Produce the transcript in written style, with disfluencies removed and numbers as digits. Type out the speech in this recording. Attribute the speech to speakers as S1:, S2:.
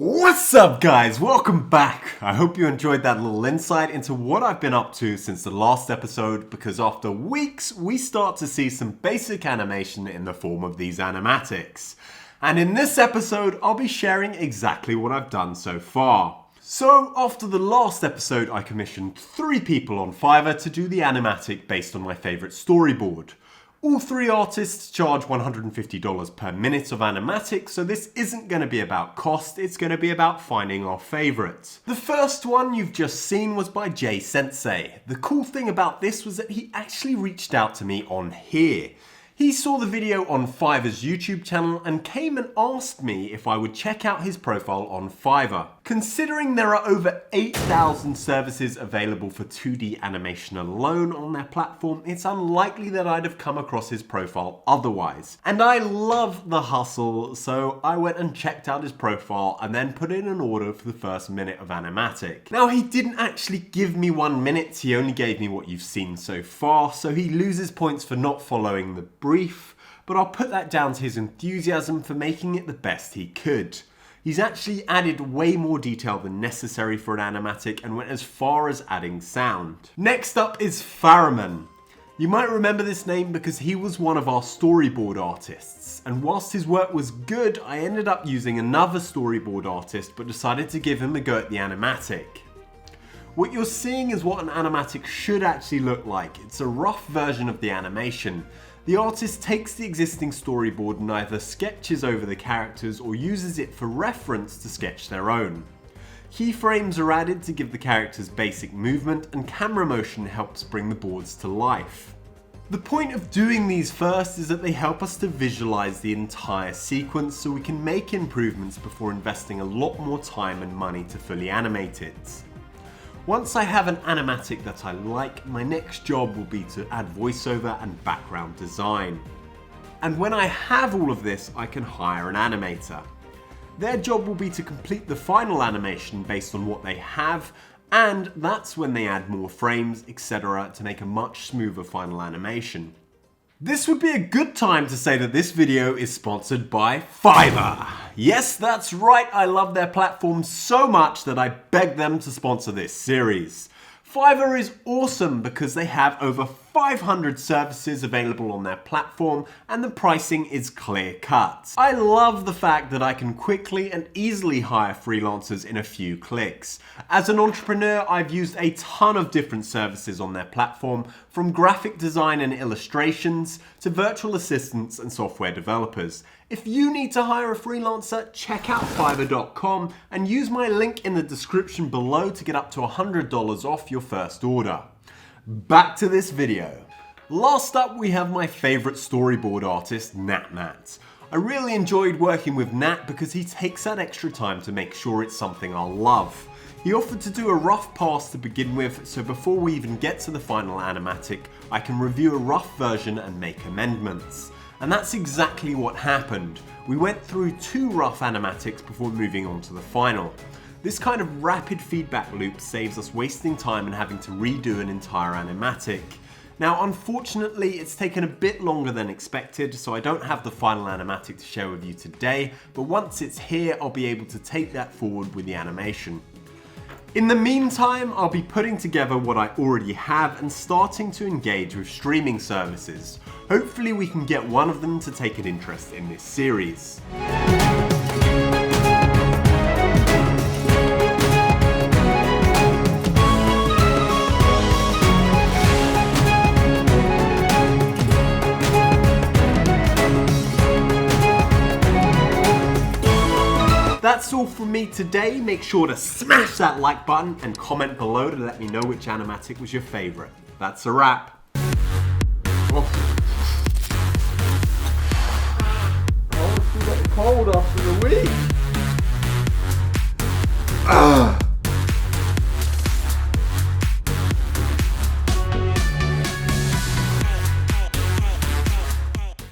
S1: What's up guys, welcome back. I hope you enjoyed that little insight into what I've been up to since the last episode, because after weeks we start to see some basic animation in the form of these animatics. And in this episode I'll be sharing exactly what I've done so far. So after the last episode I commissioned 3 people on Fiverr to do the animatic based on my favourite storyboard. All 3 artists charge $150 per minute of animatic, so this isn't going to be about cost, it's going to be about finding our favourites. The first one you've just seen was by Jay Sensei. The cool thing about this was that he actually reached out to me on here. He saw the video on Fiverr's YouTube channel and came and asked me if I would check out his profile on Fiverr. Considering there are over 8,000 services available for 2D animation alone on their platform, it's unlikely that I'd have come across his profile otherwise. And I love the hustle, so I went and checked out his profile and then put in an order for the first minute of animatic. Now he didn't actually give me 1 minute, he only gave me what you've seen so far, so he loses points for not following the brief, but I'll put that down to his enthusiasm for making it the best he could. He's actually added way more detail than necessary for an animatic and went as far as adding sound. Next up is Fiverr. You might remember this name because he was one of our storyboard artists, and whilst his work was good, I ended up using another storyboard artist but decided to give him a go at the animatic. What you're seeing is what an animatic should actually look like. It's a rough version of the animation. The artist takes the existing storyboard and either sketches over the characters or uses it for reference to sketch their own. Keyframes are added to give the characters basic movement, and camera motion helps bring the boards to life. The point of doing these first is that they help us to visualize the entire sequence so we can make improvements before investing a lot more time and money to fully animate it. Once I have an animatic that I like, my next job will be to add voiceover and background design. And when I have all of this, I can hire an animator. Their job will be to complete the final animation based on what they have, and that's when they add more frames, etc. to make a much smoother final animation. This would be a good time to say that this video is sponsored by Fiverr. Yes, that's right, I love their platform so much that I begged them to sponsor this series. Fiverr is awesome because they have over 500 services available on their platform and the pricing is clear cut. I love the fact that I can quickly and easily hire freelancers in a few clicks. As an entrepreneur, I've used a ton of different services on their platform, from graphic design and illustrations to virtual assistants and software developers. If you need to hire a freelancer, check out Fiverr.com and use my link in the description below to get up to $100 off your first order. Back to this video. Last up we have my favourite storyboard artist, Natmax. I really enjoyed working with Nat because he takes that extra time to make sure it's something I'll love. He offered to do a rough pass to begin with, so before we even get to the final animatic, I can review a rough version and make amendments. And that's exactly what happened. We went through 2 rough animatics before moving on to the final. This kind of rapid feedback loop saves us wasting time and having to redo an entire animatic. Now unfortunately it's taken a bit longer than expected, so I don't have the final animatic to share with you today, but once it's here I'll be able to take that forward with the animation. In the meantime, I'll be putting together what I already have and starting to engage with streaming services. Hopefully we can get one of them to take an interest in this series. That's all from me today. Make sure to smash that like button and comment below to let me know which animatic was your favourite. That's a wrap. Oh, it's cold after the week.